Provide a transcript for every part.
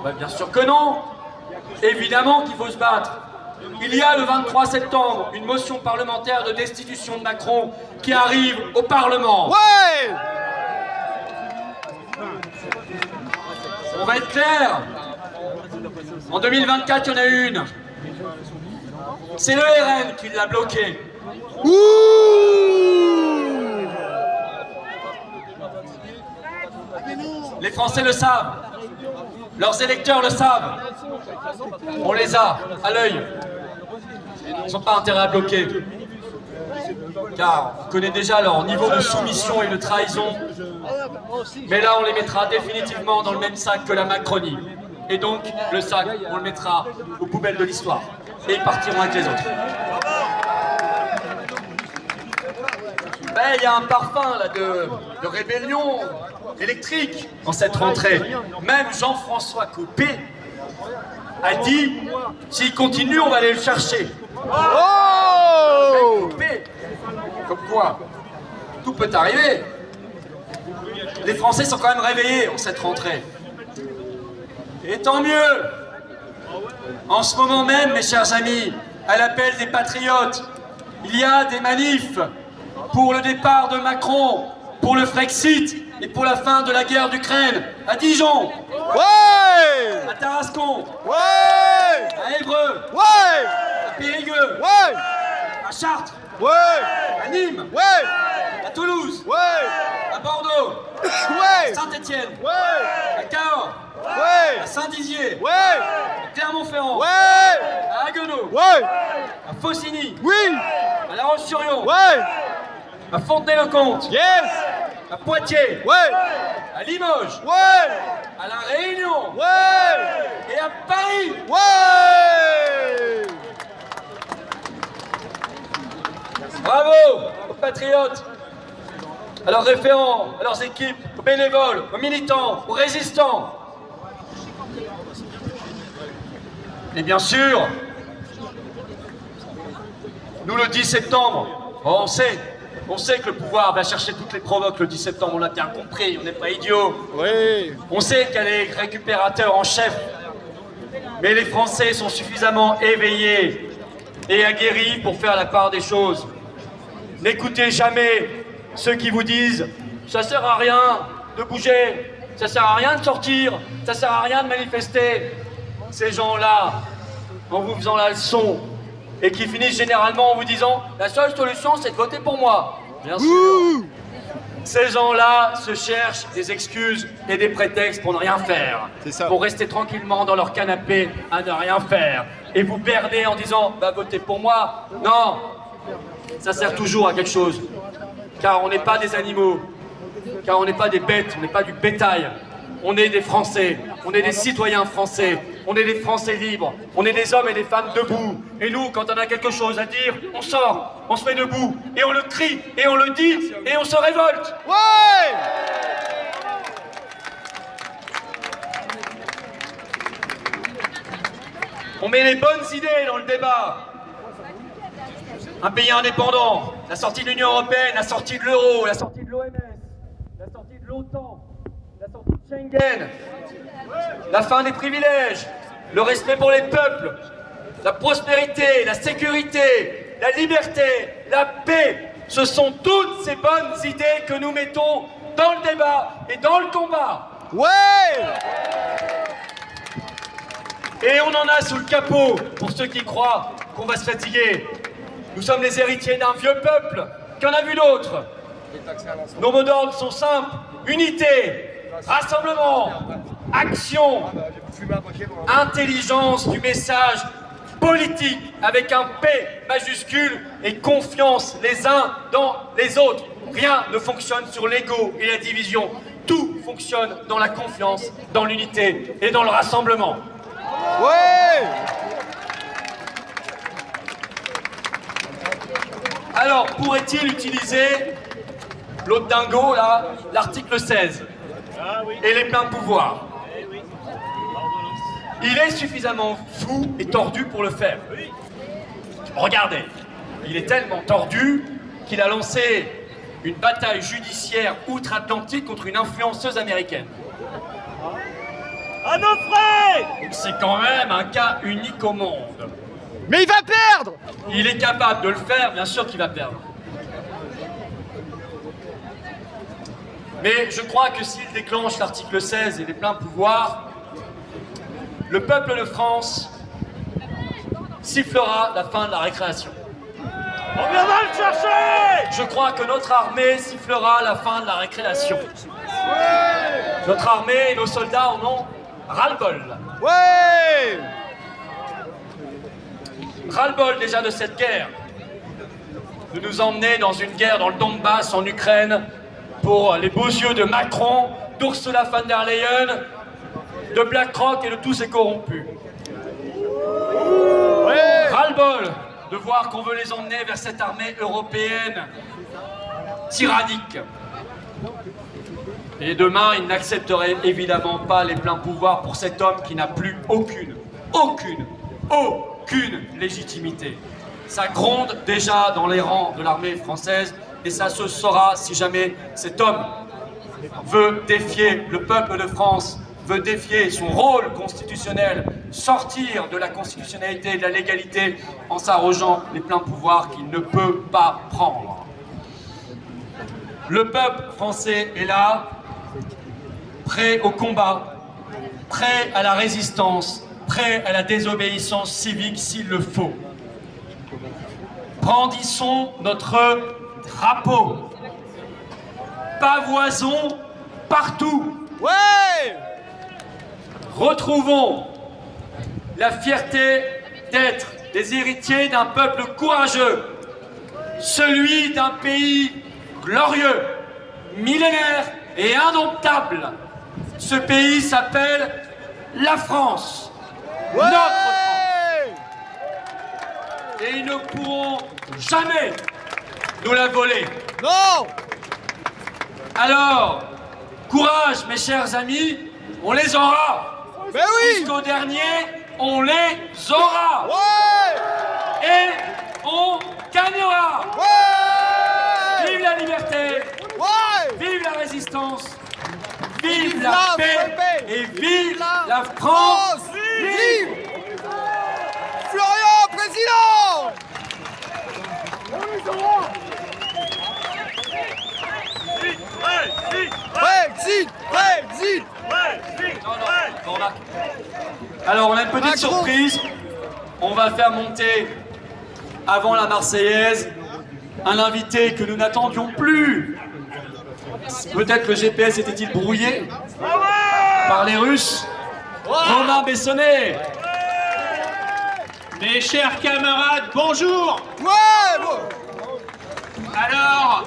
Ben, bien sûr que non. Évidemment qu'il faut se battre. Il y a le 23 septembre une motion parlementaire de destitution de Macron qui arrive au Parlement. Ouais! On va être clair. En 2024, il y en a une. C'est le RN qui l'a bloqué. Ouh! Les Français le savent. Leurs électeurs le savent. On les a à l'œil. Ils n'ont pas intérêt à bloquer. Car on connaît déjà leur niveau de soumission et de trahison. Mais là, on les mettra définitivement dans le même sac que la Macronie. Et donc, le sac, on le mettra aux poubelles de l'histoire. Et ils partiront avec les autres. Ben, il y a un parfum là de rébellion électrique en cette rentrée. Même Jean-François Copé a dit, s'il continue, on va aller le chercher. Oh! Copé, comme quoi, tout peut arriver. Les Français sont quand même réveillés en cette rentrée. Et tant mieux. En ce moment même, mes chers amis, à l'appel des patriotes, il y a des manifs pour le départ de Macron, pour le Frexit et pour la fin de la guerre d'Ukraine à Dijon, Ouais! à Tarascon, Ouais! à Évreux, Ouais! à Périgueux, Ouais! à Chartres, Ouais! à Nîmes, Ouais! à Toulouse, Ouais! à Bordeaux, Ouais! à Saint-Étienne, Ouais! à Cahors, Ouais! à Saint-Dizier, Ouais! à Clermont-Ferrand, Ouais! à Haguenau, Ouais! à Faucigny, Oui! à La Roche-sur-Yon, Ouais! à Fontenay-le-Comte, Yes! à Poitiers, Ouais! à Limoges, Ouais! à La Réunion Ouais! et à Paris. Ouais! Bravo aux patriotes, à leurs référents, à leurs équipes, aux bénévoles, aux militants, aux résistants. Et bien sûr, nous le 10 septembre, on sait que le pouvoir va chercher toutes les provoques le 10 septembre, on l'a bien compris, on n'est pas idiots. Oui! On sait qu'elle est récupérateur en chef, mais les Français sont suffisamment éveillés et aguerris pour faire la part des choses. N'écoutez jamais ceux qui vous disent « ça sert à rien de bouger, ça sert à rien de sortir, ça sert à rien de manifester ». Ces gens-là, en vous faisant la leçon, et qui finissent généralement en vous disant « la seule solution, c'est de voter pour moi ». Bien sûr. Ouh! Ces gens-là se cherchent des excuses et des prétextes pour ne rien faire. C'est ça. Pour rester tranquillement dans leur canapé à ne rien faire. Et vous perdez en disant « bah votez pour moi ». Non, ça sert toujours à quelque chose. Car on n'est pas des animaux. Car on n'est pas des bêtes, on n'est pas du bétail. On est des Français, on est des citoyens français, on est des Français libres, on est des hommes et des femmes debout. Et nous, quand on a quelque chose à dire, on sort, on se met debout, et on le crie, et on le dit, et on se révolte. Ouais! On met les bonnes idées dans le débat. Un pays indépendant, la sortie de l'Union Européenne, la sortie de l'euro, la sortie de l'OMS, la sortie de l'OTAN, la sortie de Schengen, la fin des privilèges, le respect pour les peuples, la prospérité, la sécurité, la liberté, la paix. Ce sont toutes ces bonnes idées que nous mettons dans le débat et dans le combat. Ouais! Et on en a sous le capot, pour ceux qui croient qu'on va se fatiguer. Nous sommes les héritiers d'un vieux peuple qui en a vu d'autres. Nos mots d'ordre sont simples: unité, rassemblement, action, intelligence du message politique avec un P majuscule et confiance les uns dans les autres. Rien ne fonctionne sur l'ego et la division. Tout fonctionne dans la confiance, dans l'unité et dans le rassemblement. Ouais! Alors, pourrait-il utiliser l'autre dingo, là, l'article 16 et les pleins pouvoirs? Il est suffisamment fou et tordu pour le faire. Regardez, il est tellement tordu qu'il a lancé une bataille judiciaire outre-Atlantique contre une influenceuse américaine. À nos frais! C'est quand même un cas unique au monde. Mais il va perdre! Il est capable de le faire, bien sûr qu'il va perdre. Mais je crois que s'il déclenche l'article 16 et les pleins pouvoirs, le peuple de France sifflera la fin de la récréation. On viendra le chercher! Je crois que notre armée sifflera la fin de la récréation. Notre armée et nos soldats en ont ras-le-bol. Ouais! Ras-le-bol déjà de cette guerre. De nous emmener dans une guerre dans le Donbass, en Ukraine, pour les beaux yeux de Macron, d'Ursula von der Leyen, de BlackRock et de tous ces corrompus. Ouais! Ras-le-bol de voir qu'on veut les emmener vers cette armée européenne tyrannique. Et demain, ils n'accepteraient évidemment pas les pleins pouvoirs pour cet homme qui n'a plus aucune légitimité. Ça gronde déjà dans les rangs de l'armée française et ça se saura si jamais cet homme veut défier le peuple de France, veut défier son rôle constitutionnel, sortir de la constitutionnalité et de la légalité en s'arrogeant les pleins pouvoirs qu'il ne peut pas prendre. Le peuple français est là, prêt au combat, prêt à la résistance, prêt à la désobéissance civique s'il le faut. Brandissons notre drapeau. Pavoisons partout. Ouais! Retrouvons la fierté d'être des héritiers d'un peuple courageux, celui d'un pays glorieux, millénaire et indomptable. Ce pays s'appelle la France, Ouais! notre France. Et ils ne pourront jamais nous la voler. Non! Alors, courage mes chers amis, on les aura. Mais oui! Jusqu'au dernier, on les aura. Ouais! Et on gagnera. Ouais! Vive la liberté, Ouais! vive la résistance, vive Vive la la paix paix. et vive la France. Vive! Florian, président! Brexit! Brexit! Bon, là. Alors, on a une petite Macron. surprise. On va faire monter, avant la Marseillaise, un invité que nous n'attendions plus. Peut-être le GPS était-il brouillé par les Russes. Romain Bessonnet. Mes chers camarades, bonjour. Ouais! Bon. Alors,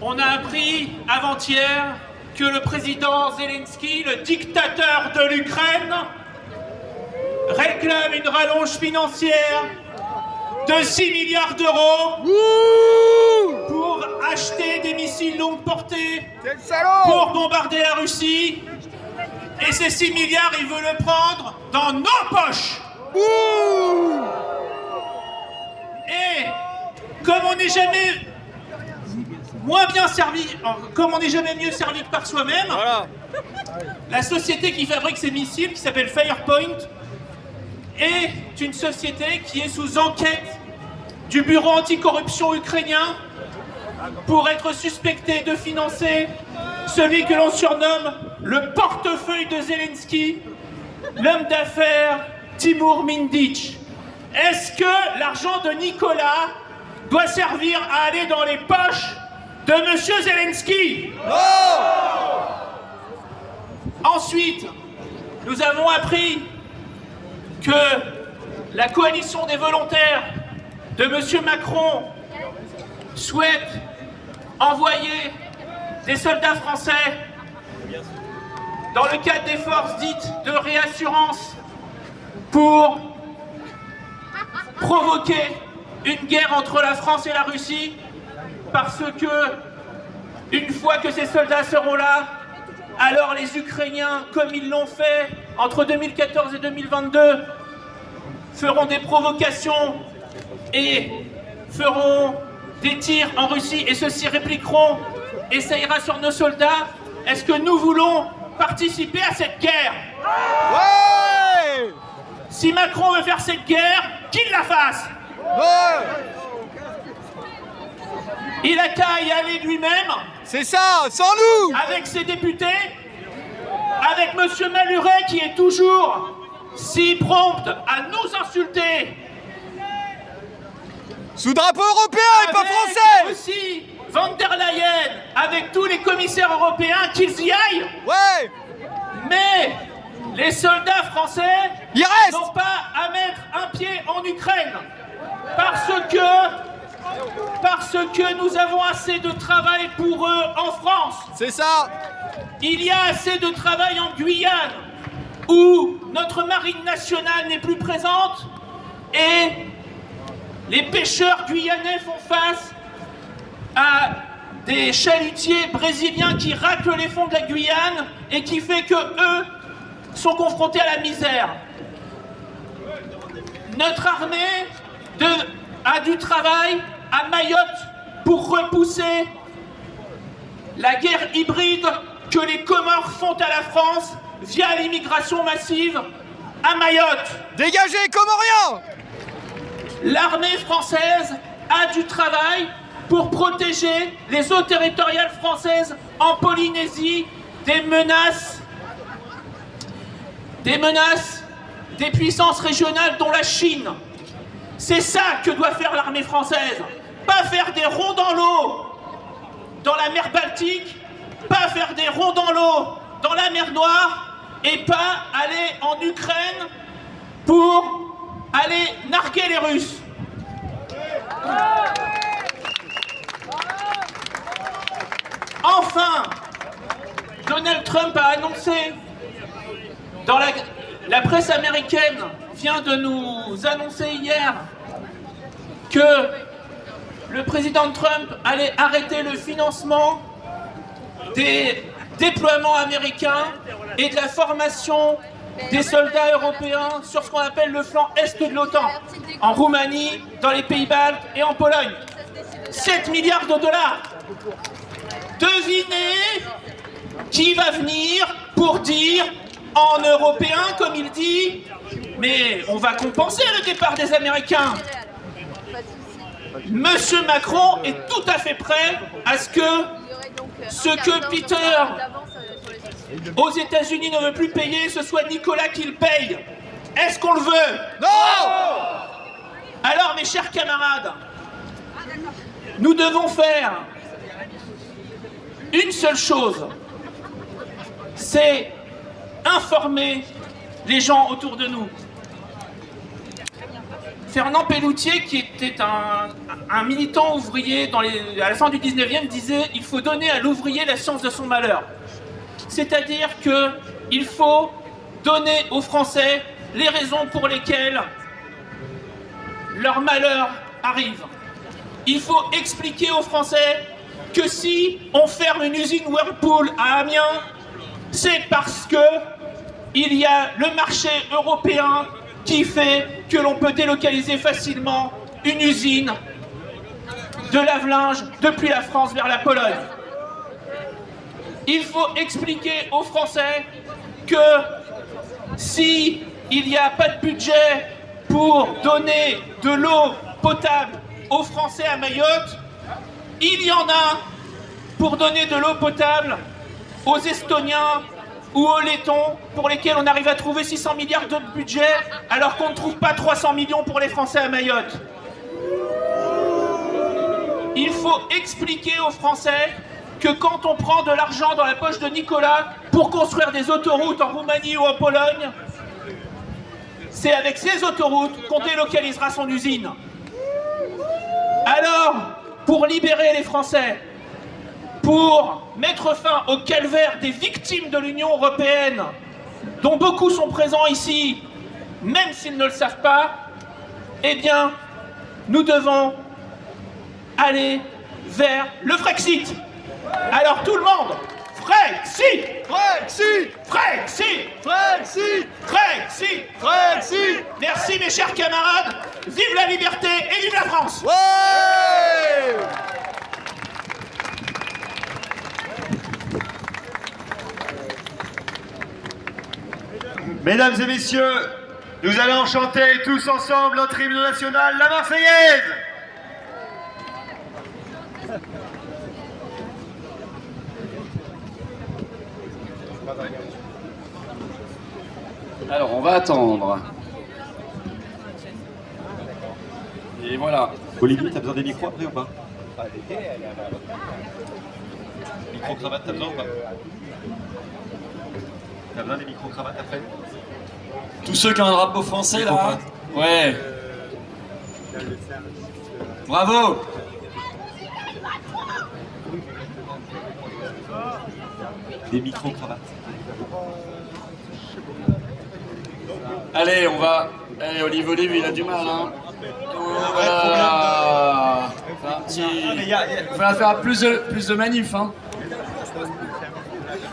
on a appris avant-hier que le président Zelensky, le dictateur de l'Ukraine, réclame une rallonge financière de 6 milliards d'euros Ouh! pour acheter des missiles longue portée, Quel salaud! pour bombarder la Russie. Et ces 6 milliards, il veut le prendre dans nos poches. Ouh! Et comme on n'est jamais moins bien servi, comme on n'est jamais mieux servi que par soi-même, Voilà. la société qui fabrique ces missiles, qui s'appelle Firepoint, est une société qui est sous enquête du bureau anticorruption ukrainien pour être suspectée de financer celui que l'on surnomme le portefeuille de Zelensky, l'homme d'affaires Timur Mindich. Est-ce que l'argent de Nicolas doit servir à aller dans les poches de Monsieur Zelensky? Ensuite, nous avons appris que la coalition des volontaires de Monsieur Macron souhaite envoyer des soldats français dans le cadre des forces dites de réassurance pour provoquer une guerre entre la France et la Russie, parce que une fois que ces soldats seront là, alors les Ukrainiens, comme ils l'ont fait entre 2014 et 2022, feront des provocations et feront des tirs en Russie, et ceux-ci répliqueront et ça ira sur nos soldats. Est-ce que nous voulons participer à cette guerre. Ouais. Si Macron veut faire cette guerre, qu'il la fasse. Ouais. Il a qu'à y aller lui-même, C'est ça, sans nous. avec ses députés, avec Monsieur Maluret qui est toujours si prompt à nous insulter. Sous drapeau européen et pas Avec français. aussi Van der Leyen, avec tous les commissaires européens, qu'ils y aillent. Ouais. Mais les soldats français Il reste. n'ont pas à mettre un pied en Ukraine. Parce que nous avons assez de travail pour eux en France. C'est ça. Il y a assez de travail en Guyane, où notre marine nationale n'est plus présente et les pêcheurs guyanais font face à des chalutiers brésiliens qui raclent les fonds de la Guyane et qui fait que eux sont confrontés à la misère. Notre armée a du travail à Mayotte pour repousser la guerre hybride que les Comores font à la France via l'immigration massive à Mayotte. Dégagez, Comoriens. L'armée française a du travail pour protéger les eaux territoriales françaises en Polynésie des menaces des puissances régionales dont la Chine. C'est ça que doit faire l'armée française. Pas faire des ronds dans l'eau dans la mer Baltique, pas faire des ronds dans l'eau dans la mer Noire et pas aller en Ukraine pour aller narguer les Russes. Enfin, Donald Trump a annoncé, dans la presse américaine vient de nous annoncer hier que le président Trump allait arrêter le financement des déploiements américains et de la formation des soldats européens sur ce qu'on appelle le flanc est de l'OTAN, en Roumanie, dans les pays baltes et en Pologne. 7 milliards de dollars. Devinez qui va venir pour dire, en européen, comme il dit, mais on va compenser le départ des Américains. Monsieur Macron est tout à fait prêt à ce que Peter aux États-Unis ne veut plus payer, ce soit Nicolas qui le paye. Est-ce qu'on le veut? Non. Alors, mes chers camarades, nous devons faire une seule chose, c'est informer les gens autour de nous. Fernand Pelloutier, qui était un militant ouvrier à la fin du 19e, disait « Il faut donner à l'ouvrier la science de son malheur ». C'est-à-dire qu'il faut donner aux Français les raisons pour lesquelles leur malheur arrive. Il faut expliquer aux Français que si on ferme une usine Whirlpool à Amiens, c'est parce que il y a le marché européen qui fait que l'on peut délocaliser facilement une usine de lave-linge depuis la France vers la Pologne. Il faut expliquer aux Français que si il n'y a pas de budget pour donner de l'eau potable aux Français à Mayotte, il y en a pour donner de l'eau potable aux Estoniens ou aux Lettons, pour lesquels on arrive à trouver 600 milliards de budget, alors qu'on ne trouve pas 300 millions pour les Français à Mayotte. Il faut expliquer aux Français que quand on prend de l'argent dans la poche de Nicolas pour construire des autoroutes en Roumanie ou en Pologne, c'est avec ces autoroutes qu'on délocalisera son usine. Alors, pour libérer les Français, pour mettre fin au calvaire des victimes de l'Union européenne, dont beaucoup sont présents ici, même s'ils ne le savent pas, eh bien, nous devons aller vers le Frexit. Alors tout le monde, Frexit, Frexit, Frexit, Frexit, Frexit, Frexit. Merci mes chers camarades, vive la liberté et vive la France. Ouais. Mesdames et messieurs, nous allons chanter tous ensemble notre hymne national, la Marseillaise. Alors, on va attendre. Et voilà. Olivier, t'as besoin des micros après ou pas? Micro-cravate, t'as besoin ou pas? T'as besoin des micro-cravates après? Tous ceux qui ont un drapeau français là. Ouais. Bravo. Des micro-cravates. Allez, on va. Allez, Olive, il a du mal, hein. Voilà. Enfin, un petit... Il va faire plus de manif, hein.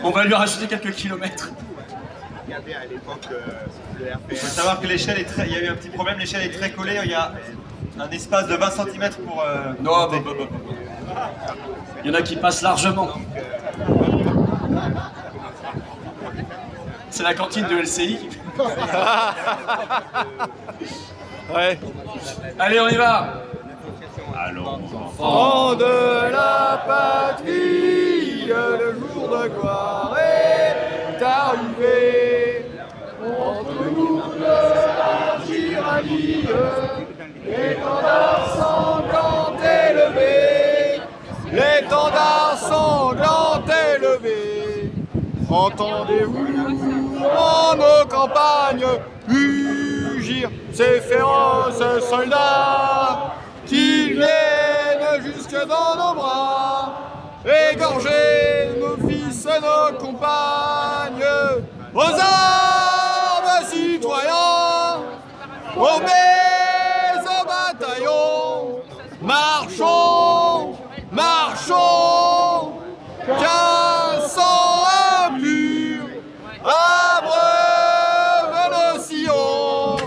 On va lui rajouter quelques kilomètres. Il faut savoir que l'échelle est très... Il y a eu un petit problème, l'échelle est très collée. Il y a un espace de 20 cm pour... Non, il y en a qui passent largement. C'est la cantine de LCI. Ouais. Allez, on y va. Enfants de la patrie, le jour de gloire est arrivé. Entre nous de la tyrannie, l'étendard sanglant élevé, l'étendard sanglant élevé. Entendez-vous en nos campagnes mugir ces féroces soldats qui viennent jusque dans nos bras, égorger nos fils et nos compagnes. Aux armes, citoyens, armés au bataillon, marchons, marchons, qu'un sang impur abreuve nos sillons.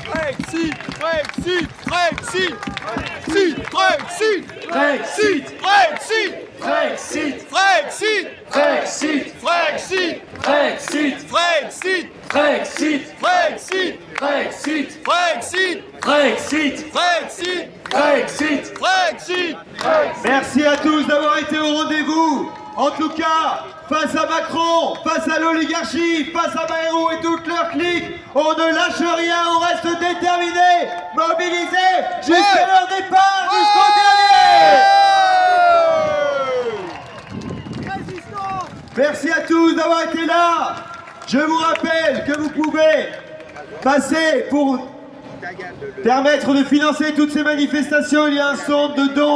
Frexit, Frexit, Frexit, Frexit, Frexit, Frexit, Frexit, Frexit, Frexit, Frexit, Frexit, Frexit, Frexit, Frexit, Frexit, Frexit, Frexit, Frexit, Frexit, Frexit. Merci à tous d'avoir été au rendez-vous. En tout cas, face à Macron, face à l'oligarchie, face à Bayrou et toute leur clique, on ne lâche rien, on reste déterminés, mobilisés jusqu'à leur départ, jusqu'au dernier. Merci à tous d'avoir été là. Je vous rappelle que vous pouvez passer pour permettre de financer toutes ces manifestations. Il y a un centre de dons.